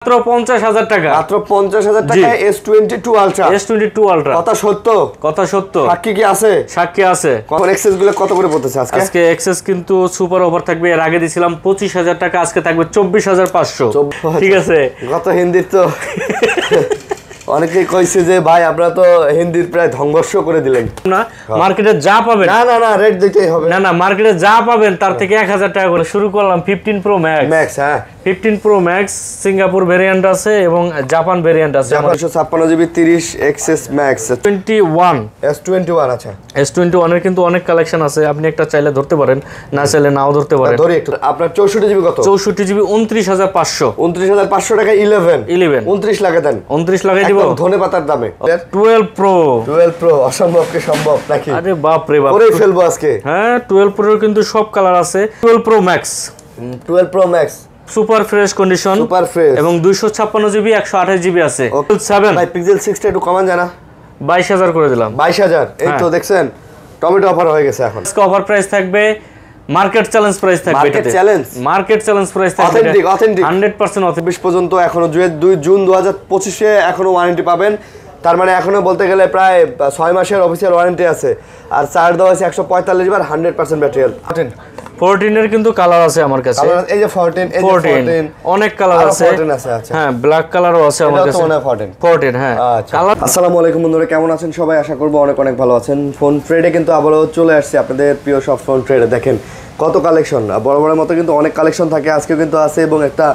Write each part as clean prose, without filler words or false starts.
মাত্র 50,000 টাকা। মাত্র 50,000 টাকায় S22 Ultra। S22 Ultra কথা সত্য? কথা সত্য। সাক্ষী কি আছে? সাক্ষী আছে। কোন এক্সেস গুলো কত করে পড়তেছে আজকে? আজকে এক্সেস কিন্তু সুপার অফার থাকবে। এর আগে দিছিলাম 25,000 টাকা, আজকে থাকবে 24,500। ঠিক আছে। কত হিন্দির তো অনেকেই কইছে যে ভাই আপনারা তো হিন্দির প্রায় ধ্বংস করে দিলেন। না মার্কেটে যা পাবেন, না না না রেট দিতেই হবে। না না মার্কেটে যা পাবেন তার থেকে 1000 টাকা করে শুরু করলাম। 15 Pro Max। হ্যাঁ 15 Pro Max সিঙ্গাপুর ভেরিয়েন্ট আছে এবং জাপান ভেরিয়েন্ট আছে। 556 জিবি 30 এক্সএস ম্যাক্স 21 S21। আচ্ছা S21 এর কিন্তু অনেক কালেকশন আছে, আপনি একটা চাইলে ধরতে পারেন, না চাইলে নাও ধরতে পারেন। ধরি একটু। আপনার 64 জিবি কত? 64 জিবি 29,500। 29,500 টাকা 11 29 লাখে দেন। 29 লাখে দিব ধনে পাতার দামে। 12 Pro। 12 Pro অসম্ভবকে সম্ভব নাকি? আরে বাপ রে বাপ, ওরেই ফেলবো আজকে। হ্যাঁ 12 Pro এর কিন্তু সব কালার আছে। 12 Pro Max 12 Pro Max super fresh condition, super fresh এবং 256 জিবি 128 জিবি আছে। 7 ভাই পিক্সেল 6 টা একটু কমান জানা 22,000 করে দিলাম। 22,000 এই তো দেখছেন টমেটো অফার হয়ে গেছে এখন। আজকে অফার প্রাইস থাকবে, মার্কেট চ্যালেঞ্জ প্রাইস থাকবে। Market challenge, market challenge price থাকবে। অথেন্টিক 100% অথেন্টিক পর্যন্ত এখনো 2 জুন 2025 এ এখনো ওয়ারেন্টি পাবেন। তার মানে এখনো বলতে গেলে প্রায় 6 মাসের অফিশিয়াল ওয়ারেন্টি আছে। আর চার্জ দেওয়া আছে 145 বার 100% ব্যাটারি হেলথ। 14 এর কিন্তু কালার আছে আমার কাছে। এই যে 14 এই যে 14 অনেক কালার আছে। 14 আছে। আচ্ছা হ্যাঁ ব্ল্যাক কালারও আছে আমার কাছে। এটা তো 14 হ্যাঁ কালার। আসসালামু আলাইকুম বন্ধুরা, কেমন আছেন সবাই? আশা করব অনেক অনেক ভালো আছেন। ফোন ট্রেডে কিন্তু আবারও চলে আসছে আপনাদের প্রিয় সব ফোন ট্রেডে। দেখেন কত কালেকশন, বড় বড় মতো কিন্তু অনেক কালেকশন থাকে। আজকে কিন্তু আছে এবং একটা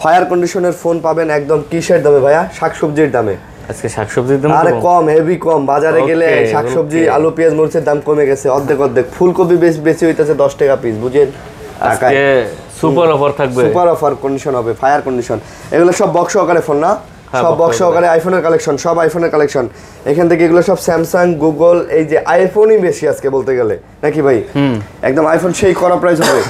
ফায়ার কন্ডিশনের ফোন পাবেন একদম কিসের দামে ভাইয়া? শাকসবজির দামে। আজকে শাকসবজির দাম আরে কম, হেভি কম। বাজারে গেলে শাকসবজি আলু পেঁয়াজ মরিচের দাম কমে গেছে অর্ধেক। ফুলকপি বেশি হইতাছে 10 টাকা পিস, বুঝেন? আজকে সুপার অফার থাকবে, সুপার অফার কন্ডিশন হবে, ফায়ার কন্ডিশন। এগুলো সব বক্স সহকারে ফোন না? সব বক্স সহকারে আইফোনের কালেকশন, সব আইফোনের কালেকশন। এখান থেকে এগুলো সব স্যামসাং, গুগল, এই যে আইফোনই বেশি আজকে বলতে গেলে, নাকি ভাই? একদম আইফোন সেই করা প্রাইস হবে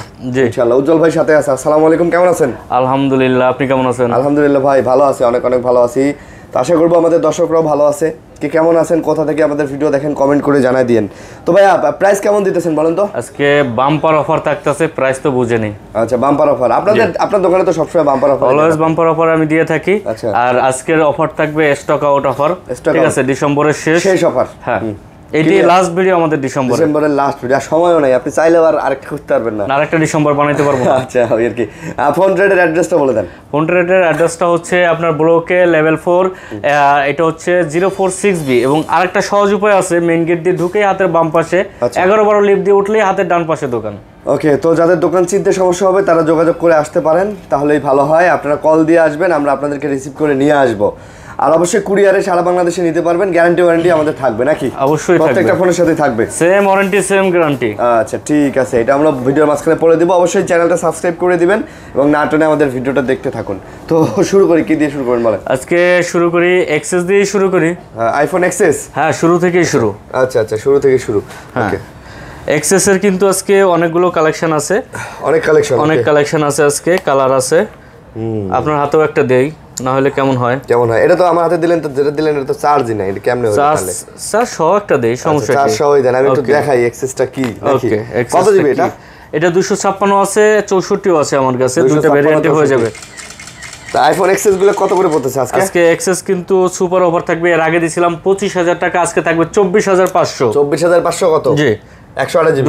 ইনশাআল্লাহ। উজ্জ্বল ভাই সাথে আছে। আসসালামু আলাইকুম, কেমন আছেন? আলহামদুলিল্লাহ, আপনি কেমন আছেন? আলহামদুলিল্লাহ ভাই ভালো আছি, অনেক অনেক ভালো আছি। তো আশা করবো আমাদের দর্শকরাও ভালো আছে। কি কেমন আছেন, কোথা থেকে আমাদের ভিডিও দেখেন কমেন্ট করে জানাই দিয়েন। তো ভাইয়া প্রাইস কেমন দিতেছেন বলেন তো? আজকে বাম্পার অফার থাকতেছে, প্রাইস তো বুঝে নেই। আচ্ছা বাম্পার অফার আপনার দোকানে তো সবসময় bumper offer, always bumper offer আমি দিয়ে থাকি। আচ্ছা। আর আজকের অফার থাকবে স্টক আউট অফার। ঠিক আছে, ডিসেম্বরের শেষ অফার। হ্যাঁ এইটি লাস্ট ভিডিও আমাদের ডিসেম্বরের লাস্ট ভিডিও। আর সময়ও নাই, আপনি চাইলে আর আরেকটা করতে পারবেন না, আরেকটা ডিসেম্বর বানাইতে পারবো না। আচ্ছা ওই আর কি। ফোন ট্রেডের অ্যাড্রেসটা বলে দেন। ফোন ট্রেডের অ্যাড্রেসটা হচ্ছে আপনার ব্লকে লেভেল 4, এটা হচ্ছে 046B। এবং আরেকটা সহজ উপায় আছে, মেইন গেট দিয়ে ঢুকেই হাতের বাম পাশে 11-12 লিফট দিয়ে উঠলেই হাতের ডান পাশে দোকান। ওকে, তো যাদের দোকান চিনতে সমস্যা হবে তারা যোগাযোগ করে আসতে পারেন, তাহলেই ভালো হয়। আপনারা কল দিয়ে আসবেন, আমরা আপনাদেরকে রিসিভ করে নিয়ে আসবো। আর অবশ্যই কুরিয়ারে সারা বাংলাদেশে নিতে পারবেন। গ্যারান্টি ওয়ারেন্টি আমাদের থাকবে নাকি? অবশ্যই থাকবে, প্রত্যেকটা ফোনের সাথে থাকবে সেম ওয়ারেন্টি সেম গ্যারান্টি। আচ্ছা ঠিক আছে, এটা আমরা ভিডিওর মাঝখানে পড়ে দিব। অবশ্যই চ্যানেলটা সাবস্ক্রাইব করে দিবেন এবং না টেনে আমাদের ভিডিওটা দেখতে থাকুন। তো শুরু করি, কি দিয়ে শুরু করেন বলেন? আজকে শুরু করি এক্সেস দিয়ে শুরু করি। IPhone XS. হ্যাঁ শুরু থেকেই শুরু। আচ্ছা আচ্ছা শুরু থেকে শুরু। ওকে, এক্সেস এর কিন্তু আজকে অনেকগুলো কালেকশন আছে, অনেক কালেকশন আছে আজকে, কালার আছে। আপনার হাতেও একটা দেই, না হলে কেমন হয়? এটা তো আমার হাতে দিলেন, তো যেটা দিলেন এটা তো চার্জই নাই, এটা কেমনে হবে তাহলে? স্যার সহ একটা দেই, সমস্যা কি? চার্জ সহই দেন, আমি একটু দেখাই এক্সেসটা কি নাকি। কত জিবি এটা? এটা 256 আছে, 64 আছে আমার কাছে, দুটো ভেরিয়েন্টে হয়ে যাবে। তো আইফোন এক্সএস গুলো কত করে পড়তেছে আজকে? আজকে এক্সএস কিন্তু সুপার অফার থাকবে। এর আগে দিছিলাম 25,000 টাকা, আজকে থাকবে 24,500। 24,500 কত? জি 128 জিবি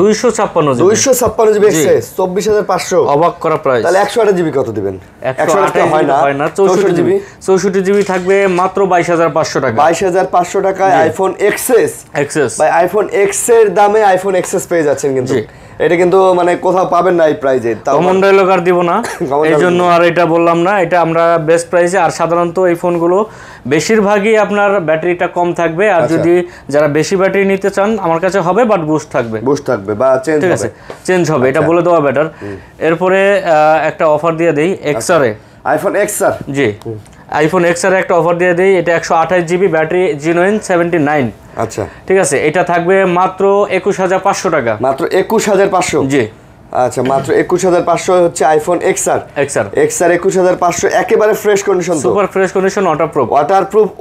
256 জিবি এক্সএস 24,500। অবাক করা প্রাইস। তাহলে 128 জিবি কত দিবেন? 128 হয় না, 64 জিবি থাকবে মাত্র 22,500 টাকা। 22,500 টাকায় আইফোন এক্সএস। ভাই আইফোন এক্স এর দামে আইফোন এক্সএস পেয়ে যাচ্ছেন, কিন্তু এটা কিন্তু মানে কোথাও পাবেন না এই প্রাইজে। কমন ডায়লগ আর দিব না, এই জন্য আর এটা বললাম না। এটা আমরা বেস্ট প্রাইসে। আর সাধারণত এই ফোনগুলো বেশিরভাগই আপনার ব্যাটারিটা কম থাকবে। আর যদি যারা বেশি ব্যাটারি নিতে চান আমার কাছে হবে, বাট বুস্ট থাকবে বা চেঞ্জ হবে, এটা বলে দেওয়া বেটার। এরপরে একটা অফার দিয়ে দেই এক্সআর এ, আইফোন এক্সআর। জি আইফোন এক্সআর এ একটা অফার দিয়ে দেই। এটা 128 জিবি ব্যাটারি, জেনুইন 79। আচ্ছা ঠিক আছে, এটা থাকবে মাত্র 21,500 টাকা। মাত্র 21,500? জি আচ্ছা, মাত্র 21,500 হচ্ছে আইফোন এক্সআর 21,500 একেবারে fresh condition, super fresh condition,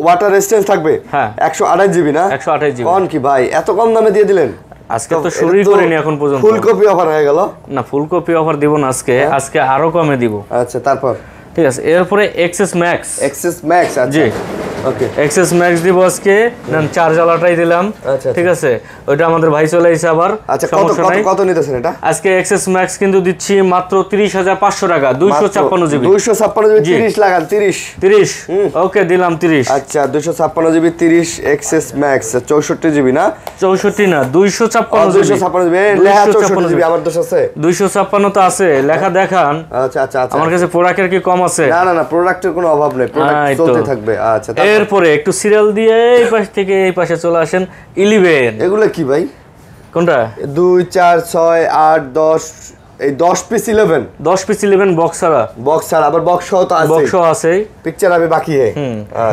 water resistance থাকবে। হ্যাঁ 128 জিবি না? 128 জিবি। কোন কি ভাই এত কম দামে দিয়ে দিলেন? আজকে তো শুরুই করিনি এখন পর্যন্ত। ফুলকপি অফার হয়ে গেল না? ফুলকপি অফার দিব না আজকে, আজকে আরো কমে দিব। আচ্ছা তারপর ঠিক আছে, এরপরে এক্সএস ম্যাক্স। এক্সএস ম্যাক্স, জি ওকে। এক্সএস ম্যাক্স দিব আজকে, নেন চার্জ আলাটাই দিলাম। আচ্ছা, ঠিক আছে, ওইটা আমাদের ভাই চলে আইছে আবার। আচ্ছা, কত নিতেছেন এটা? আজকে এক্সএস ম্যাক্স কিন্তু দিচ্ছি মাত্র 30,500 টাকা, 256 জিবি। 256 জিবি 30 লাগান, 30 ওকে দিলাম 30। আচ্ছা, 256 জিবি 30 এক্সএস ম্যাক্স, 64 জিবি না? 64 না, 256 জিবি। 256 জিবি লেখা 64 জিবি, আমার দোষ আছে? 256 তো আছে লেখা, দেখান। আচ্ছা আচ্ছা আচ্ছা, আমার কাছে প্রোডাক্টের কি কম আছে? না না না, প্রোডাক্টের কোনো অভাব নেই, প্রোডাক্ট চলতে থাকবে। আচ্ছা, এরপরে একটু সিরিয়াল দিয়ে এই পাশ থেকে এই পাশে চলে আসেন 11। এগুলো কি ভাই? কোনটা? 2 4 6 8 10, এই 10 পিস 11, 10 পিস 11 বক্স ছাড়া। বক্স ছাড়া, আবার বক্স সহ তো আছে। বক্স সহ আছে। পিকচার আমি বাকি হে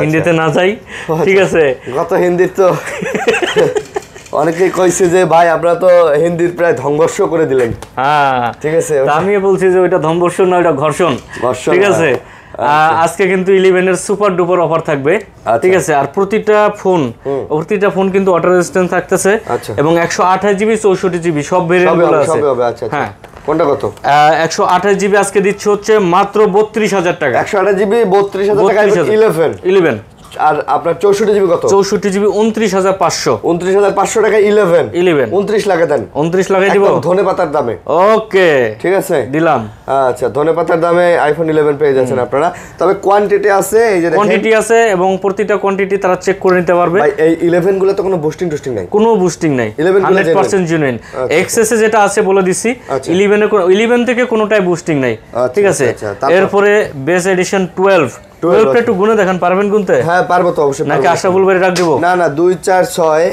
হিন্দিতে না যাই, ঠিক আছে। কত হিন্দি তো অনেকেই কইছে যে ভাই আপনারা তো হিন্দির প্রায় ধ্বংস করে দিলেন। হ্যাঁ ঠিক আছে, আমি বলছি যে ওইটা ধ্বংসন না, ওইটা ঘর্ষণ। ঠিক আছে, আজকে কিন্তু 11 এর সুপার ডুপার অফার থাকবে। ঠিক আছে, আর প্রতিটা ফোন কিন্তু ওয়াটার রেজিস্ট্যান্ট থাকতেছে এবং 128 জিবি 64 জিবি সব ভেরিয়েন্টগুলো আছে। আচ্ছা, হ্যাঁ, কোনটা কত? 128 জিবি আজকে দিচ্ছে হচ্ছে মাত্র 32,000 টাকা। 128 জিবি 32,000 টাকা, 11। আর আপনার 64 জিবি কত? 64 জিবি 29,500। 29,500 টাকা 11। 29 লাগাই দেন। 29 লাগাই দিব ধনেপাতার দামে। ওকে, ঠিক আছে, দিলাম। আচ্ছা, ধনেপাতার দামে আইফোন 11 পেয়ে যাচ্ছেন আপনারা। তবে কোয়ান্টিটি আছে, এই যে কোয়ান্টিটি আছে এবং প্রতিটা কোয়ান্টিটি তারা চেক করে নিতে পারবে। ভাই এই 11 গুলো তো কোনো বুস্টিং নাই? কোনো বুস্টিং নাই, 100% জেনুইন। এক্সএস এ যেটা আছে বলে দিছি, 11 থেকে কোনোটাই বুস্টিং নাই। ঠিক আছে, এরপরে বেস এডিশন 12 একটু গুনে দেখান, পারবেন গুনতে? হ্যাঁ পারবো তো অবশ্যই। নাকি আশরাফুল ভাই রাখ দিব? না না, 2 4 6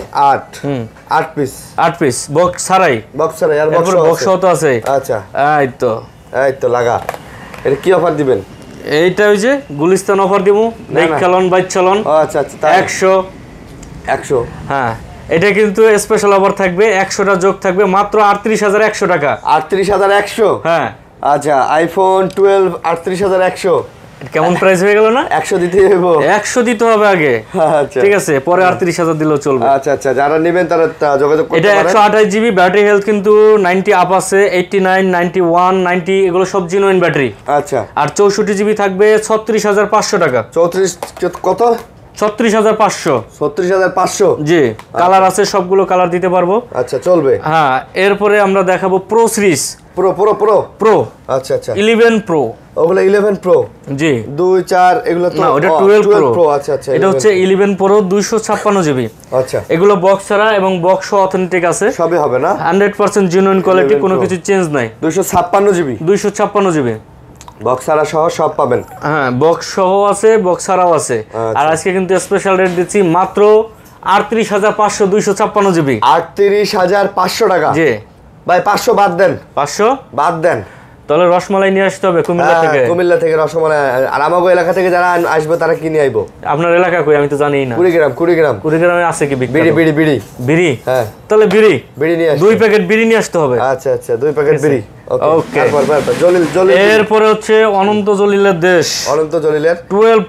8 পিস। 8 পিস বক্স ছাড়াই? বক্স ছাড়াই, আর বক্স তো আছে। আচ্ছা, এই তো লাগা। এটা কি অফার দিবেন? এইটা ওই যে গুলিস্তান অফার দিব, বাইক চালান, বাইক চালান। আচ্ছা আচ্ছা, 100। হ্যাঁ, এটা কিন্তু স্পেশাল অফার থাকবে, 100টা যোগ থাকবে মাত্র 38,100 টাকা। 38,100? হ্যাঁ। আচ্ছা, আইফোন 12 38,100। কেমন প্রাইস হয়ে গেল না? 100 দিতে হবে। 100 দিতে হবে আগে। আচ্ছা, ঠিক আছে, পরে 38,000 দিলেও চলবে। আচ্ছা আচ্ছা, যারা নেবেন তারা যোগাযোগ করতে এটা পারেন। 128 জিবি ব্যাটারি হেলথ কিন্তু 90 আপ আছে, 89 91 90 এগুলো সব জেনুইন ব্যাটারি। আচ্ছা, আর 64 জিবি থাকবে 36,500 টাকা। 34 কত? 36,500। 36,500? জি, কালার আছে, সবগুলো কালার দিতে পারবো। আচ্ছা, চলবে। হ্যাঁ, এরপরে আমরা দেখাবো প্রো সিরিজ। প্রো। আচ্ছা আচ্ছা, 11 প্রো। ওগুলো 11 প্রো? জি, 2 4 এগুলো তো না, ওটা 12 প্রো। আচ্ছা আচ্ছা, এটা হচ্ছে 11 প্রো 256 জিবি। আচ্ছা, এগুলো বক্স ছাড়া এবং বক্স অথেন্টিক আছে, সবই হবে না? 100% জেনুইন কোয়ালিটি, কোনো কিছু চেঞ্জ নাই। 256 জিবি? 256 জিবি বক্স ছাড়া সহ সব পাবেন। হ্যাঁ, বক্স সহ আছে, বক্স ছাড়াও আছে। আর আজকে কিন্তু স্পেশাল রেট দিচ্ছি মাত্র 38,500, 256 জিবি। 38,500 টাকা? জি ভাই, 500 বাদ দেন। 500 বাদ দেন। তাহলে রসমালাই নিয়ে আসতে হবে কুমিল্লা থেকে। কুমিল্লা থেকে রসমালাই। আর আমাগো এলাকা থেকে যারা আসবে তারা কিনে আইবো। আপনার এলাকা কই আমি তো জানিই না। কুড়িগ্রামে আছে কি বিড়ি? হ্যাঁ, তাহলে বিড়ি নিয়ে আসতে 2 প্যাকেট বিড়ি নিয়ে আসতে হবে। আচ্ছা আচ্ছা, 2 প্যাকেট বিড়ি। ওকে, জলিল। এরপরে হচ্ছে অনন্ত জলিলের দেশ, অনন্ত জলিলের 12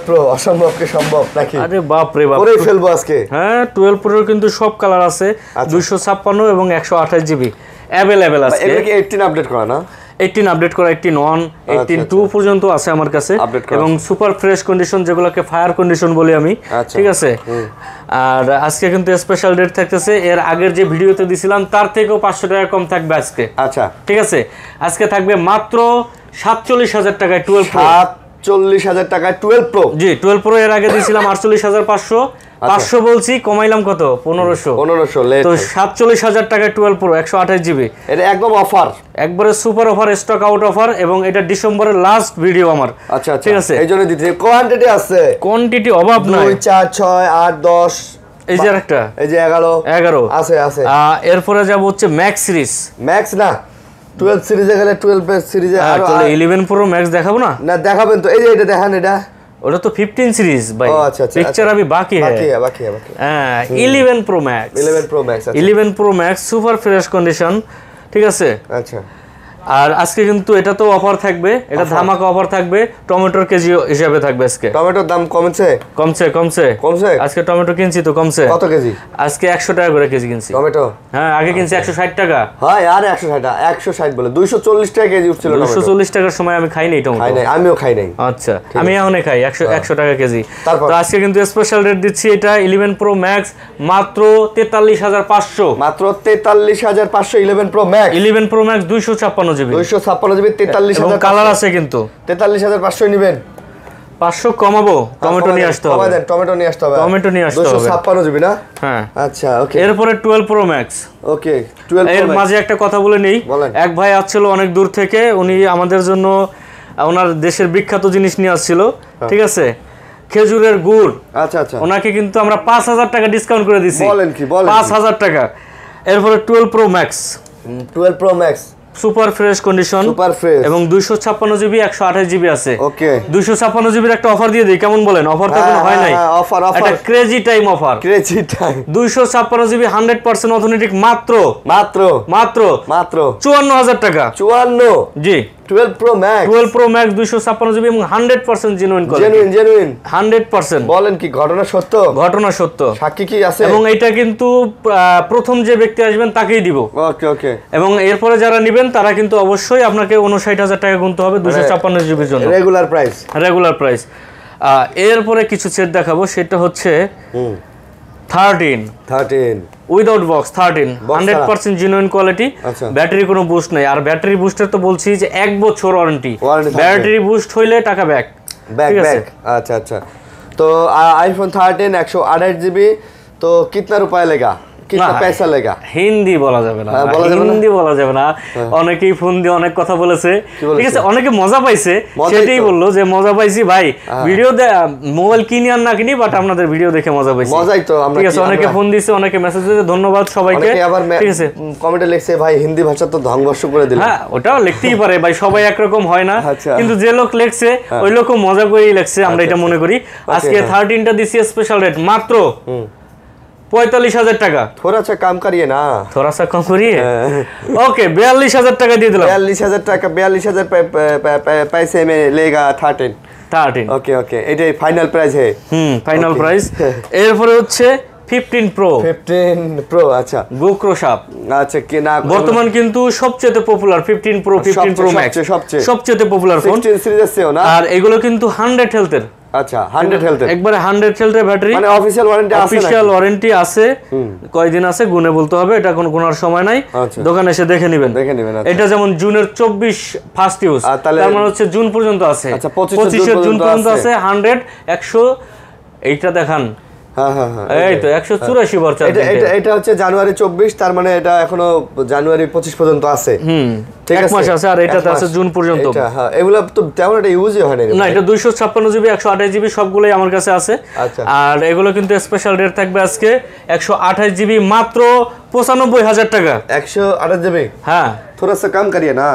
প্রো। অসম্ভবকে সম্ভব নাকি? আরে বাপ রে বাপ, করেই ফেলবো আজকে। হ্যাঁ, 12 প্রোর কিন্তু সব কালার আছে, 256 এবং 128 জিবি অ্যাভেলেবেল আছে। এগুলো কি 18 আপডেট করা না? 18 আপডেট করা, 18 18 পর্যন্ত আছে আমার কাছে, এবং সুপার ফ্রেশ কন্ডিশন, যেগুলোকে ফায়ার কন্ডিশন বলি আমি। ঠিক আছে, আর আজকে কিন্তু স্পেশাল রেট থাকতেছে, এর আগের যে ভিডিওতে দিছিলাম তার থেকেও 500 টাকা কম থাকবে আজকে। আচ্ছা, ঠিক আছে, আজকে থাকবে মাত্র 47,000 টাকায় 12 প্রো। 47,000 টাকায় 12 প্রো? জি, 12 প্রো এর আগে দিছিলাম 48,500, 500 বলছি, কমাইলাম কত, 1500। তো 47,000 টাকায় 12 প্রো 128 জিবি। এটা একদম অফার, একবারে super offer, stock out offer, এবং এটা ডিসেম্বরের লাস্ট ভিডিও আমার। আচ্ছা, ঠিক আছে, এইজন্য দিতে কোয়ান্টিটি আছে, কোয়ান্টিটি অভাব নাই। 2 4 6 8 10, এই যে একটা, এই যে 11 আছে। এরপরে যাব হচ্ছে ম্যাক্স সিরিজ। ম্যাক্স না, 12 সিরিজে গেলে 12 সিরিজে আর 11 প্রো ম্যাক্স দেখাবো না? না, দেখাবেন তো। এই যে এটা দেখেন, এটা ওটা তো 15 সিরিজ ভাই। আচ্ছা, পিকচার अभी বাকি বাকি। হ্যাঁ, 11 pro max. 11 pro max, 11 pro max super fresh condition. ঠিক আছে, আচ্ছা, আর আজকে কিন্তু এটা তো অফার থাকবে, এটা ধামাকা অফার থাকবে, টমেটোর কেজি হিসাবে থাকবে আজকে। টমেটোর দাম কমছে কমছে আজকে টমেটো কিনছি তো কমছে। কত কেজি? আজকে 100 টাকা করে কেজি কিনছি টমেটো। হ্যাঁ আগে কিনছি 160 টাকা। হ্যাঁ আর 160 বলে 240 টাকা কেজি উঠছিল। 240 টাকার সময় আমি খাই নাই টমেটো। খাই নাই, আমিও খাই নাই। আচ্ছা আমি এখনই খাই 100 টাকা কেজি। তো আজকে কিন্তু স্পেশাল রেট দিচ্ছি, এটা 11 প্রো ম্যাক্স মাত্র 43500। মাত্র 43500 11 pro max. 11 pro max 256 GB 43000 colour আছে কিন্তু। 43500 নেবেন, 500 কমাবো। টমেটো নিয়ে আসতে হবে, টমেটো নিয়ে আসতে হবে। 256 জিবি না? হ্যাঁ আচ্ছা ওকে। এরপরে 12 প্রো ম্যাক্স। ওকে 12 এর মাঝে একটা কথা বলে নেই, এক ভাই আসছিল অনেক দূর থেকে, উনি আমাদের জন্য ওনার দেশের বিখ্যাত জিনিস নিয়ে আসছিল, ঠিক আছে, খেজুরের গুড়। আচ্ছা আচ্ছা, ওনাকে কিন্তু আমরা 5000 টাকা ডিসকাউন্ট করে দিছি। বলেন কি? বলেন 5000 টাকা। এরপরে 12 pro max, 12 pro max super fresh condition, super fresh এবং 256 জিবি 128 জিবি আছে। ওকে 256 জিবির একটা অফার দিয়ে দিই, কেমন বলেন? অফার তো কোনো হয় নাই, অফার এটা crazy time offer. Crazy time 256 GB 100% authentic মাত্র মাত্র মাত্র মাত্র 54000 টাকা। 54 জি 12 pro max 12 pro max 256 GB এবং 100% জেনুইন কোয়ালিটি। জেনুইন 100%। বলেন কি? ঘটনা সত্য? ঘটনা সত্য। সাক্ষী কি আছে? এবং এটা কিন্তু প্রথম যে ব্যক্তি আসবেন তাকেই দিব। ওকে ওকে। এবং এরপরে যারা নেবেন তারা কিন্তু অবশ্যই আপনাকে 59000 টাকা গুনতে হবে 256 জিবির জন্য, রেগুলার প্রাইস। এরপরে কিছু সেট দেখাবো, সেটা হচ্ছে 13 without box 13 100% genuine quality. Battery কোনো বুস্ট নেই, আর ব্যাটারি বুস্টার তো বলছি যে 1 বছর ওয়ারেন্টি। ব্যাটারি বুস্ট হইলে টাকা ব্যাক। আচ্ছা আচ্ছা। তো आईफोन 13 128 জিবি, তো কিতনা রুপায় লেগা? কিতনা পয়সা লেগা? হিন্দি বলা যাবে না, হিন্দি বলা যাবে না। অনেকেই ফোন দিয়ে অনেক কথা বলেছে, ঠিক আছে, অনেকে মজা পাইছে, সেটাই বললো যে মজা পাইছি ভাই, ভিডিও মোবাইল কিনি আর না কিনি, বাট আপনাদের ভিডিও দেখে মজা পাইছি। মজাই তো আমরা, ঠিক আছে। অনেকে ফোন দিছে, অনেকে মেসেজ দিয়েছে, ধন্যবাদ সবাইকে। ঠিক আছে, কমেন্টে লিখছে ভাই হিন্দি ভাষা তো ধ্বংস করে দিল। হ্যাঁ ওটাও লিখতেই পারে ভাই, সবাই একরকম হয় না, কিন্তু যে লোক লেখছে ওই লোকও মজা করেই লেখছে, আমরা এটা মনে করি। আজকে 13টা দিছি স্পেশাল রেট মাত্র 45000 টাকা। थोड़ा सा कम करिए ना, थोड़ा सा कम करिए। ओके 42000 টাকা দিয়ে দিলাম। 42000 টাকা, 42000 पैसे में लेगा 13। ओके ओके, এটাই ফাইনাল প্রাইস है। Final price. এরপরে হচ্ছে 15 প্রো। আচ্ছা গোক্রো শাপ। আচ্ছা কি না, বর্তমান কিন্তু সবচেয়ে পপুলার 15 প্রো 15 প্রো ম্যাক্স সবচেয়ে পপুলার ফোন। 16 সিরিজ আছে না, আর এগুলো কিন্তু 100 হেলথের। আচ্ছা 100 হেলথের, একবারে 100 হেলথের ব্যাটারি, মানে অফিশিয়াল ওয়ারেন্টি আছে। কয়দিন আছে গুনে বলতে হবে, এটা কোনো গুনার সময় নাই, দোকানে এসে দেখে নেবেন। এটা যেমন জুনের 24 ফার্স্ট ইউজ, তার মানে হচ্ছে জুন পর্যন্ত আছে। আচ্ছা 25 জুন পর্যন্ত আছে। 100 100 এইটা দেখান। এই তো 184 বার চার্জ। এটা হচ্ছে জানুয়ারি 24, তার মানে এটা এখনো জানুয়ারি 25 পর্যন্ত আছে। ঠিক আছে, 1 মাস আছে। আর এটাতে আছে জুন পর্যন্ত। হ্যাঁ এগুলো তো তেমন একটা ইউজই হয় না। এটা 256 জিবি 128 জিবি সবগুলোই আমার কাছে আছে। আর এগুলো কিন্তু স্পেশাল রেট থাকবে আজকে 128 জিবি মাত্র 95000 টাকা। 128 জিবি, হ্যাঁ थोड़ा सा कम करिए ना।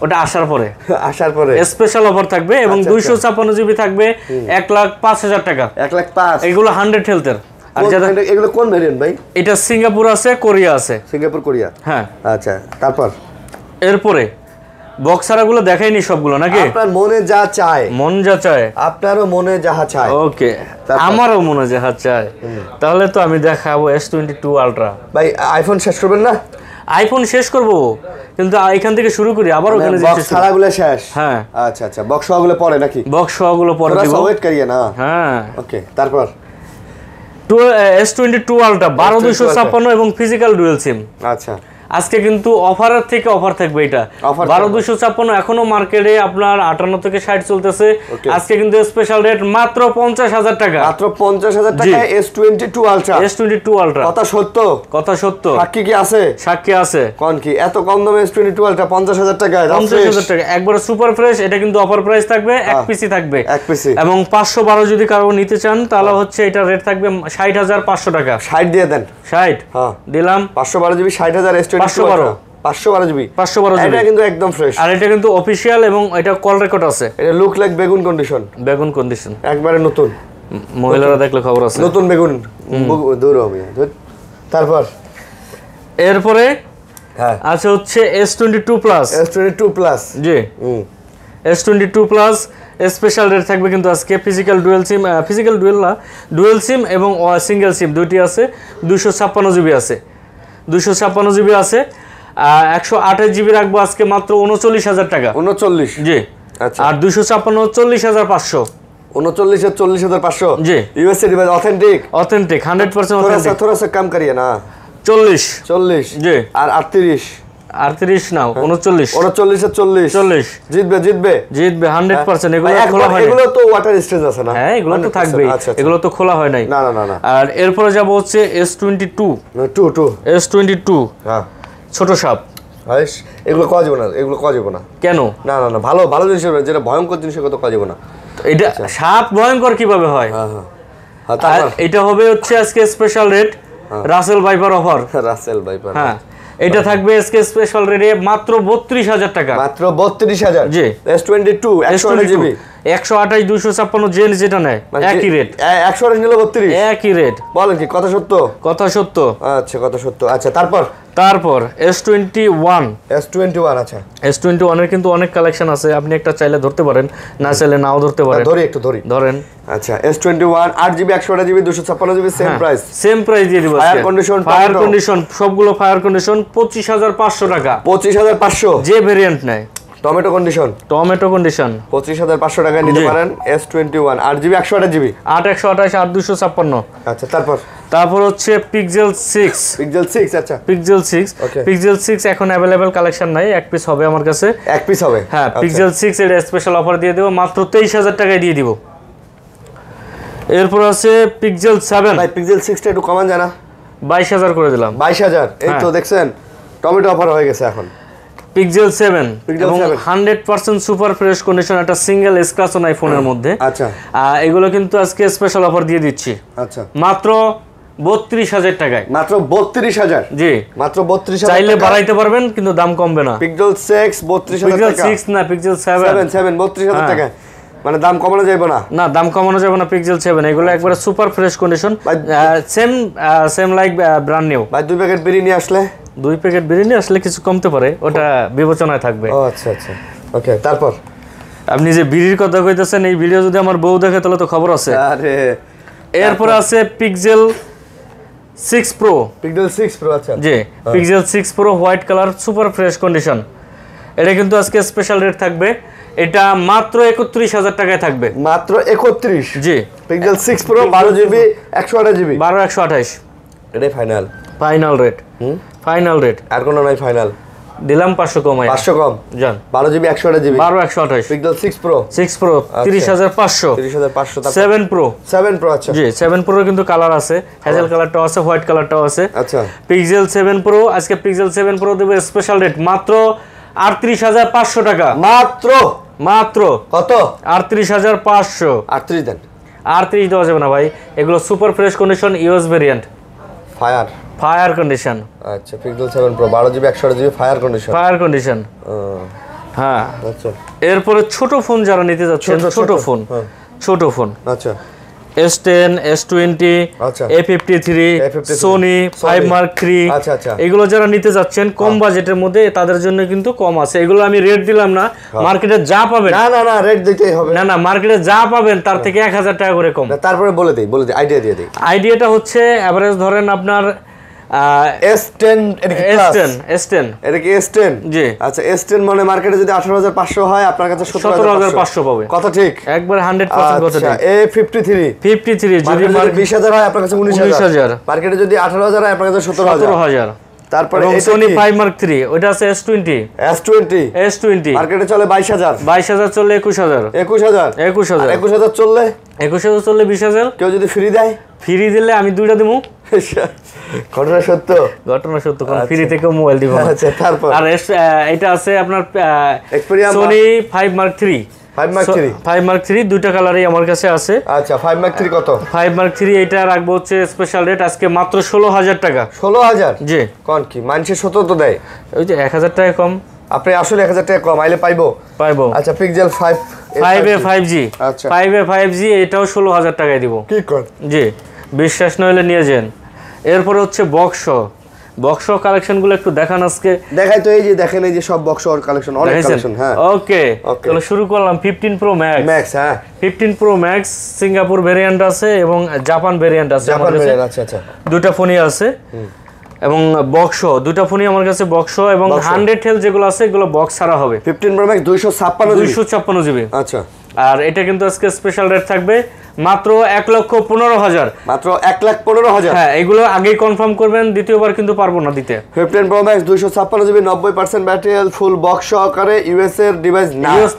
ওটা আসার পরে স্পেশাল অফার থাকবে। এবং 256 জিবি থাকবে 1,05,000 টাকা। 1,05,000 এগুলো 100 হেলথের। আর এগুলো কোন ভেরিয়েন্ট ভাই? এটা সিঙ্গাপুর আছে, কোরিয়া আছে। কোরিয়া, হ্যাঁ আচ্ছা। তারপর এরপরে বক্সারাগুলো দেখাইনি সবগুলো নাকি? আপনার মনে যা চায়, আপনারও মনে যাহা চায়। ওকে, আমারও মনে যাহা চায়। তাহলে তো আমি দেখাবো S22 আলট্রা। ভাই আইফোন শেষ করবেন না? আইফোন শেষ করব, কিন্তু এখান থেকে শুরু করি, আবার ওখানে বক্স ছাড়াগুলো শেষ। হ্যাঁ আচ্ছা আচ্ছা, বক্স সহগুলো পরে নাকি? বক্স সহগুলো পরে দিব। থোড়া ওয়েট করিয়ে না। হ্যাঁ ওকে। তারপর S22 আলট্রা 12256 এবং ফিজিক্যাল ডুয়াল সিম। আচ্ছা আজকে কিন্তু অফারের থেকে অফার থাকবে। এটা 12256 এখনো মার্কেটে আপনার 58 থেকে 60 চলতেছে। আজকে কিন্তু স্পেশাল রেট মাত্র 50000 টাকা। মাত্র 50000 টাকা S22 আলট্রা। কথা সত্য। সাক্ষী কি আছে? সাক্ষী আছে। কোন কি এত কম দামে S22 আলট্রা 50000 টাকা? 50000 টাকা একবারে সুপার ফ্রেশ। এটা কিন্তু অফার প্রাইস থাকবে, এক পিসি থাকবে, এক পিসি। এবং 512 যদি কারো নিতে চান তাহলে হচ্ছে এটা রেট থাকবে 60500 টাকা। 60 দিয়ে দেন। 60 হ্যাঁ দিলাম। 512 জিবি 60000 512 জিবি। এটা কিন্তু একদম ফ্রেশ। আর এটা কিন্তু অফিশিয়াল এবং এটা কল রেকর্ড আছে। এটা লুক লাইক বেগুন কন্ডিশন একবারে নতুন। মহিলারা দেখলে খবর আছে, নতুন বেগুন দূর হবে। তারপর এরপরে হ্যাঁ আছে হচ্ছে S22 প্লাস। S22 প্লাস জি S22 প্লাস স্পেশাল রেট থাকবে কিন্তু আজকে। ফিজিক্যাল ডুয়েল সিম, ফিজিক্যাল ডুয়েল না, ডুয়েল সিম এবং সিঙ্গেল সিম দুইটি আছে। 256 জিবি আছে, 256 জিবি আছে। 128 জিবি রাখবো আজকে মাত্র 39,000 টাকা। 39? জি। আচ্ছা। আর 256 40,500। 39 है 40,500? जी। USA device authentic? Authentic 100% authentic. थोड़ा सा कम करिए ना। 40 40? जी। और 38? 38 না 39। 39 है 40? 40 জিতবে 100%। এগুলো খোলা হয় না। এগুলো তো ওয়াটার স্টেজ আছে না? হ্যাঁ এগুলো তো থাকবেই, এগুলো তো খোলা হয় নাই। না না না না। আর এরপরে যাব হচ্ছে S22। 2 S22 হ্যাঁ ছোট সাপ। হাইস এগুলো করা যাবে না, এগুলো করা যাবে না। কেন? না না না, ভালো ভালো জিনিস হবে, যেটা ভয়ঙ্কর জিনিস সেগুলো তো করা যাবে না। এটা সাপ ভয়ঙ্কর কিভাবে হয়? হ্যাঁ হ্যাঁ। আর এটা হবে হচ্ছে আজকে special rate Russell viper offer. Russell viper হ্যাঁ এটা থাকবে আজকে স্পেশাল রেটে মাত্র 32,000 টাকা। মাত্র 32,000? জি। S22 128 জিবি 128 256 জেন যেটা নেয় একই রেট। 128 নিলে 32 একই রেট। বলেন কি কথা সত্য? কথা সত্য। আচ্ছা কথা সত্য। আচ্ছা তারপর S21। S21 আচ্ছা। S21 এর কিন্তু অনেক কালেকশন আছে, আপনি একটা চাইলে ধরতে পারেন, না চাইলে নাও ধরতে পারেন। ধরেন। আচ্ছা S21 8GB 128GB 256GB same price. Same price দিয়ে দিব আজকে। ফায়ার কন্ডিশন সবগুলো ফায়ার কন্ডিশন 25,500 টাকা। 25,500 যে ভেরিয়েন্ট নেয়। টমেটো কন্ডিশন 25,500 টাকায় নিতে পারেন S21 8GB 128GB 8 128 8 256। আচ্ছা তারপর হচ্ছে পিক্সেল 6। আচ্ছা পিক্সেল 6 এখন अवेलेबल কালেকশন নাই, এক পিস হবে আমার কাছে। এক পিস হবে? হ্যাঁ পিক্সেল 6 এর স্পেশাল অফার দিয়ে দেব, মাত্র 23,000 টাকায় দিয়ে দিব। এরপর আছে পিক্সেল 7। ভাই পিক্সেল 6 টা একটু কমান জানা? 22,000 করে দিলাম। 22,000? এই তো দেখছেন টমেটো অফার হয়ে গেছে এখন। পিক্সেল 7 এবং 100% সুপার ফ্রেশ কন্ডিশন, একটা সিঙ্গেল স্ক্র্যাচ নাই ফোনের মধ্যে। আচ্ছা এগুলো কিন্তু আজকে স্পেশাল অফার দিয়ে দিচ্ছি। আচ্ছা মাত্র 32,000 টাকায়। মাত্র 32,000? জি মাত্র 32,000। চাইলে বাড়াইতে পারবেন কিন্তু দাম কমবে না। পিক্সেল 6 32,000 টাকা? পিক্সেল 6 না পিক্সেল 7 32,000 টাকা, মানে দাম কমানো যাবে না? না দাম কমানো যাবে না। পিক্সেল 7 এগুলো একবারে super fresh condition, same like brand new. ভাই 2 প্যাকেট বিরিয়ানি আসলে? 2 প্যাকেট বিরিয়ানি আসলে কিছু কমতে পারে, ওটা বিবেচনায় থাকবে। ও আচ্ছা আচ্ছা ওকে। তারপর আপনি যে বিড়ির কথা কইতেছেন, এই ভিডিও যদি আমার বউ দেখে তাহলে তো খবর আছে। আরে এরপর আছে পিক্সেল 6 প্রো। পিক্সেল 6 প্রো আচ্ছা। জি Pixel 6 Pro white colour super fresh condition, এটা কিন্তু আজকে স্পেশাল রেট থাকবে। এটা মাত্র 31,000 টাকায় থাকবে। মাত্র 31? জি পিক্সেল 6 প্রো 12GB 128GB 12 128 এটাই ফাইনাল রেট। ফাইনাল রেট আর কোনো নাই ফাইনাল? দিলাম 500 কম। 500 কম জান। 12GB 128GB 12 128 pixel 6 pro 30,500। 30,500 7 pro আচ্ছা। জি 7 প্রো কিন্তু কালার আছে, হেজেল কালারটাও আছে, হোয়াইট কালারটাও আছে। আচ্ছা পিক্সেল 7 প্রো আজকে পিক্সেল 7 প্রো দেবে স্পেশাল রেট মাত্র 38,500 টাকা। মাত্র কত? 38,500। 38 দেন। 38 দেওয়া যাবে না ভাই, এগুলো super fresh condition US variant fair condition. আচ্ছা Pixel 7 Pro 12GB 128GB fair condition. হ্যাঁ আচ্ছা। এরপরে ছোট ফোন যারা নিতে যাচ্ছেন, ছোট ফোন আচ্ছা S10 S20 আচ্ছা A53 সোনি 5 Mark III আচ্ছা আচ্ছা এগুলো যারা নিতে যাচ্ছেন কম বাজেটের মধ্যে, তাদের জন্য কিন্তু কম আছে। এগুলো আমি রেট দিলাম না, মার্কেটে যা পাবেন। না রেট দিতেই হবে। না মার্কেটে যা পাবেন তার থেকে 1,000 টাকা করে কম। তারপরে বলে দেই আইডিয়া দিয়ে দেই। আইডিয়াটা হচ্ছে এভারেজ ধরেন আপনার S10 S10 এটা কি S10? জি আচ্ছা S10 মানে মার্কেটে যদি 18,500 হয় আপনার কাছে 17,500 পাবে। কথা ঠিক? একবার 100% কথা ঠিক। A53 যদি মার্কেটে 20,000 হয় আপনার কাছে 19,000। মার্কেটে যদি 18,000 হয় আপনার কাছে 17,000। তারপরে সোনি 5 Mark III ওটা আছে S20 মার্কেটে চলে 22,000 চলে 21,000 চললে 20,000 কেউ যদি ফ্রি দেয়? ফ্রি দিলে আমি দুইটা দেবো। ঘটনা সত্য কোন ফ্রি থেকে মোবাইল দিব। আচ্ছা তারপর আর এটা আছে আপনার Sony 5 Mark III 5 Mark III দুইটা কালারই আমার কাছে আছে। আচ্ছা 5 Mark III কত? 5 Mark III এটা রাখবো হচ্ছে স্পেশাল রেট আজকে মাত্র 16,000 টাকা। 16,000? জি কোন কি মানুষের 17 তো দেয়, ওই যে 1,000 টাকা কম। আপনি আসলে 1,000 টাকা কম আইলে পাইবো। আচ্ছা পিক্সেল 5a 5G আচ্ছা 5a 5G এটাও 16,000 টাকায় দিব। কি কর? জি বিশ্বাস না হলে নিয়ে যান। এরপর হচ্ছে বক্স কালেকশনগুলো একটু দেখান আজকে। দেখাই তো, এই যে দেখেন, এই যে সব বক্স কালেকশন, অনেক কালেকশন। হ্যাঁ ওকে, তাহলে শুরু করলাম 15 প্রো ম্যাক্স। হ্যাঁ 15 প্রো ম্যাক্স সিঙ্গাপুর ভেরিয়েন্ট আছে এবং জাপান ভেরিয়েন্ট আছে আমার কাছে। আচ্ছা আচ্ছা, দুটো ফোনই আছে এবং বক্স, দুটো ফোনই আমার কাছে বক্স এবং 100 হেলথ যেগুলো আছে এগুলো বক্স ছাড়া হবে। 15 প্রো ম্যাক্স 256 জিবি। আচ্ছা, আর এটা কিন্তু আজকে স্পেশাল রেট থাকবে মাত্র 1,15,000। মাত্র 1,15,000। হ্যাঁ, এগুলো আগেই কনফার্ম করবেন, দ্বিতীয়বার কিন্তু পারবো না দিতে। 15 pro max 256 GB, 90% battery health, full box সহকারে, ইউএস এর ডিভাইস না, ইউএস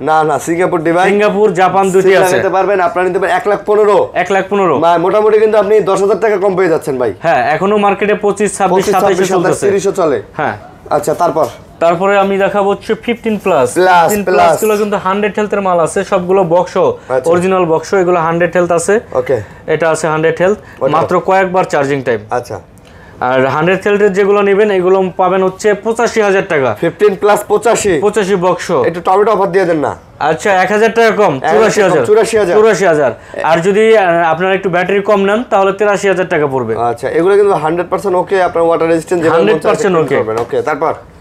না, না সিঙ্গাপুর ডিভাইস, সিঙ্গাপুর জাপান দুটি আছে। নিতে পারবেন, আপনারা নিতে পারেন 1,15,000। 1,15,000 মোটামুটি কিন্তু আপনি 10,000 টাকা কম পেয়ে যাচ্ছেন ভাই। হ্যাঁ, এখনো মার্কেটে 25, 26, 27 চলতেছে, 30 চলে। হ্যাঁ আচ্ছা, তারপরে আমি দেখাবো হচ্ছে 15 প্লাস। গুলো কিন্তু 100 হেলথের মাল আছে, সবগুলো বক্স, অরিজিনাল বক্স, এগুলো 100 হেলথ আছে। ওকে, এটা আছে 100 হেলথ, মাত্র কয়েকবার চার্জিং টাইম। আচ্ছা, আর 100 হেলথের যেগুলো নেবেন এগুলো পাবেন হচ্ছে 85,000 টাকা। 15 প্লাস 85 বক্স। একটু টমেটো অফার দিয়ে দেন না। আচ্ছা, 1000 টাকা কম, 84,000। আর যদি আপনারা একটু ব্যাটারি কম নেন তাহলে 83,000 টাকা পড়বে। আচ্ছা, এগুলো কিন্তু 100% ওকে, আপনার ওয়াটার রেজিস্ট্যান্ট 100% ওকে। ওকে,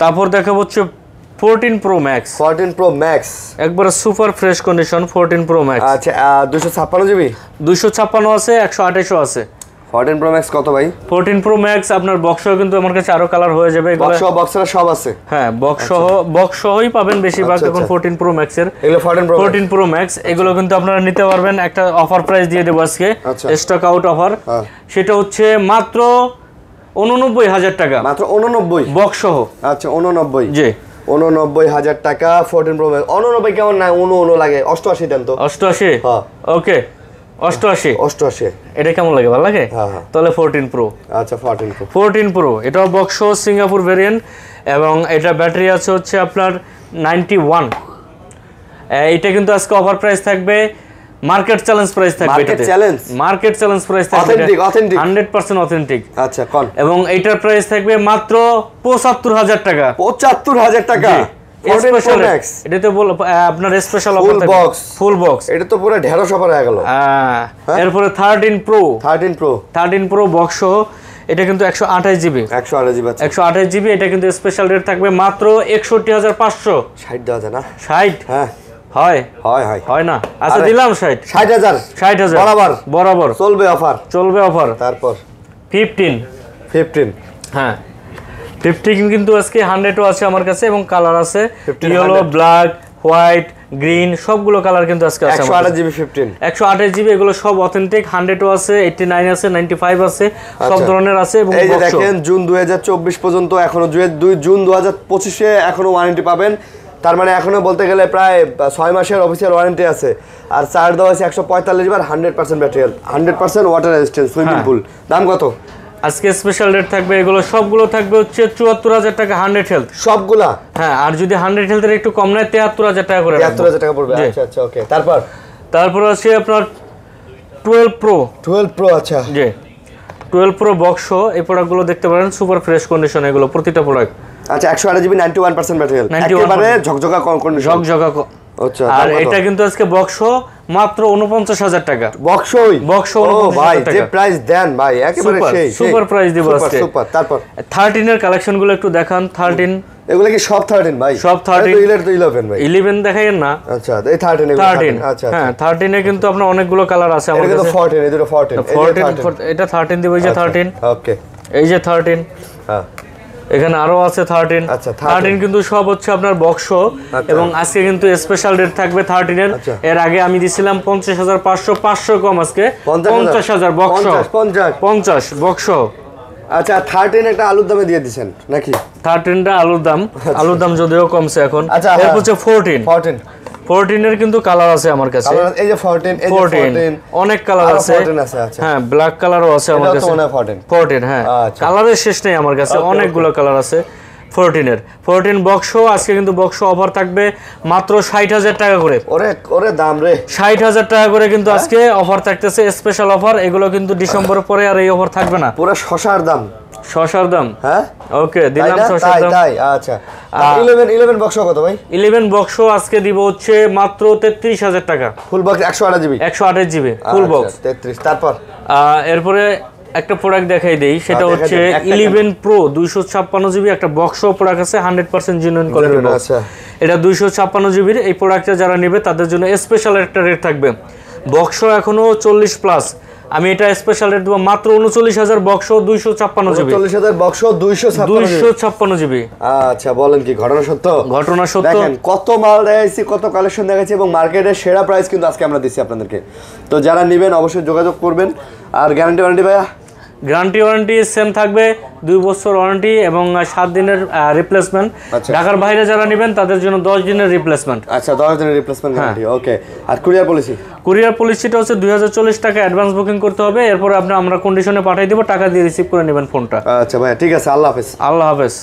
তারপর দেখা হচ্ছে 14 প্রো ম্যাক্স। 14 প্রো ম্যাক্স একবারে super fresh condition 14 pro max. আচ্ছা, 256 জিবি, 256 আছে, 128 আছে। 14 প্রো ম্যাক্স কত ভাই? 14 প্রো ম্যাক্স আপনার বক্সও কিন্তু আমার কাছে আরো কালার হয়ে যাবে, এগুলো বক্সরা সব আছে। হ্যাঁ, বক্স সহই পাবেন বেশিরভাগ এখন 14 প্রো ম্যাক্স এর। এগুলো 14 প্রো ম্যাক্স এগুলো কিন্তু আপনারা নিতে পারবেন। একটা অফার প্রাইস দিয়ে দেব আজকে, স্টক আউট অফার। সেটা হচ্ছে মাত্র 89,000 টাকা, মাত্র 89 বক্স সহ। আচ্ছা, 89 জি, 89,000 টাকা 14 প্রো ম্যাক্স। 89 কেমন না, 89 লাগে, 88 দেন তো। 88, হ্যাঁ ওকে, 88। এটা কেমন লাগে, ভালো লাগে? হ্যাঁ। তাহলে 14 প্রো। আচ্ছা, 14 প্রো এটাও বক্স সিঙ্গাপুর ভেরিয়েন্ট এবং এটা ব্যাটারি আছে হচ্ছে আপনার 91। এটা কিন্তু আজকে অফার প্রাইস থাকবে, মার্কেট চ্যালেঞ্জ প্রাইস থাকবে। মার্কেট চ্যালেঞ্জ প্রাইস থাকবে, অথেন্টিক 100% অথেন্টিক। আচ্ছা, কোন? এবং এইটার প্রাইস থাকবে মাত্র 75,000 টাকা। 75,000 টাকা। এটাতে আপনার special offer full box, full box. এটা তো পুরো ঢেঁড়স অফার হয়ে গেল। এরপরে 13 প্রো বক্স সহ, এটা কিন্তু 128 জিবি। 128 জিবি। এটা কিন্তু স্পেশাল রেট থাকবে মাত্র 61,500। 60 দেওয়া যায় না? 60? হ্যাঁ, হয় না। আচ্ছা, দিলাম 60,000 বরাবর চলবে অফার। তারপর 15। হ্যাঁ, 15 কিন্তু আজকে 100ও আছে আমার কাছে এবং কালার আছে ইয়েলো, ব্ল্যাক, হোয়াইট, গ্রিন, সবগুলো কালার কিন্তু আজকে আছে। 128 জিবি 15, 128 জিবি, এগুলো সব অথেন্টিক। 100ও আছে, 89 আছে, 95 আছে, সব ধরনের আছে। এবং এই যে দেখেন, জুন 2024 পর্যন্ত, এখনো জুন 2025 এ এখনো ওয়ারেন্টি পাবেন। তার মানে এখনো বলতে গেলে প্রায় 6 মাসের অফিসিয়াল ওয়ারেন্টি আছে। আর চার্জ দেওয়া আছে 145 বার, 100% battery health, 100% water resistance, swimming pool. দাম কত আজকে স্পেশাল রেট থাকবে? এগুলো সবগুলো থাকবে হচ্ছে 74,000 টাকা 100 হেলথ সবগুলা। হ্যাঁ, আর যদি 100 হেলথের একটু কম নেয় 73,000 টাকা করে। 73,000 টাকা পড়বে। আচ্ছা, ওকে। তারপর আছে আপনার 12 প্রো। আচ্ছা, জি, 12 প্রো বক্স। এই প্রোডাক্টগুলো দেখতে পারেন, সুপার ফ্রেশ কন্ডিশন এগুলো প্রতিটা প্রোডাক্ট। আচ্ছা, 128 জিবি, 91% ব্যাটারি হেলথ, একেবারে ঝকঝকা কন্ডিশন। আচ্ছা, আর এটা কিন্তু আজকে বক্স মাত্র 49,000 টাকা। বক্স ভাই, যে প্রাইস দেন ভাই, একেবারে সেই সুপার প্রাইস দিব আজকে। সুপার। তারপর 13 এর কালেকশনগুলো একটু দেখান। 13 এগুলো কি সব 13 ভাই? সব 13। 11 ভাই, 11 দেখাইেন না। আচ্ছা, এই 13 আচ্ছা। হ্যাঁ, 13 এ কিন্তু আপনার অনেকগুলো কালার আছে আমার কাছে। এটা 14, এই দুটো 14। এটা 13 দিব, এই যে 13। ওকে, এই যে 13। হ্যাঁ, এখানে আরো আছে 13। আচ্ছা, 13 কিন্তু সব হচ্ছে আপনার বক্স এবং আজকে কিন্তু স্পেশাল রেট থাকবে 13 এর। এর আগে আমি দিছিলাম 50,500, 500 কম, আজকে 50,000 বক্স, 50 বক্স। আচ্ছা, 13 একটা আলুর দামে দিয়ে দিবেন নাকি? 13টা আলুর দাম যদিও কমছে এখন। আচ্ছা, এর হচ্ছে 14 এর কিন্তু কালার আছে আমার কাছে। এই যে 14 অনেক কালার আছে। আচ্ছা, হ্যাঁ, ব্ল্যাক কালারও আছে আমার কাছে। 14 হ্যাঁ, কালারের শেষ নেই আমার কাছে, অনেকগুলো কালার আছে 14 বক্স। আজকে কিন্তু বক্স অফার থাকবে মাত্র 60,000 টাকা করে। ওরে দাম রে, 60,000 টাকা করে কিন্তু আজকে অফার থাকতেছে, স্পেশাল অফার। এগুলো কিন্তু ডিসেম্বরের পরে আর এই অফার থাকবে না। পুরো শশার দাম। হ্যাঁ, ওকে, দিলাম শশার দাম। আচ্ছা, 11 বক্স কত ভাই? 11 বক্স আজকে দিব হচ্ছে মাত্র 33,000 টাকা। Full box 128 GB full box 33। তারপর এরপরে একটা প্রোডাক্ট দেখাই দেই, সেটা হচ্ছে 11 প্রো 256 জিবি একটা বক্স প্রোডাক্ট আছে 100% জেনুইন কোয়ালিটি বক্স। এটা 256 জিবির এই প্রোডাক্টটা যারা নেবে তাদের জন্য স্পেশাল একটা রেট থাকবে। বক্স এখনো 40 প্লাস, আমি এটা স্পেশাল রেট দেব মাত্র 39,000 বক্স 256 জিবি। 39,000 box 256 GB. আচ্ছা বলেন কি ঘটনা সত্য? ঘটনা সত্য। দেখেন কত মাল দেখাইছি, কত কালেকশন দেখাইছি এবং মার্কেটের সেরা প্রাইস কিন্তু আজকে আমরা দিচ্ছি আপনাদেরকে। তো যারা নেবেন অবশ্যই যোগাযোগ করবেন। আর গ্যারান্টি ওয়ারেন্টি ভাইয়া? গ্যারান্টি ওয়ারেন্টি সেম থাকবে, 2 বছর ওয়ারেন্টি এবং 7 দিনের রিপ্লেসমেন্ট। ঢাকার বাইরে যারা নেবেন তাদের জন্য 10 দিনের রিপ্লেসমেন্ট। আচ্ছা 10 দিনের রিপ্লেসমেন্ট গ্যারান্টি, ওকে। আর কুরিয়ার পলিসি? কুরিয়ার পলিসিটা হচ্ছে 2040 টাকা অ্যাডভান্স বুকিং করতে হবে, এরপর আমরা কন্ডিশনে পাঠিয়ে দেব, টাকা দিয়ে রিসিভ করে নেবেন ফোনটা। আচ্ছা ভাইয়া ঠিক আছে, আল্লাহ হাফেজ। আল্লাহ হাফেজ।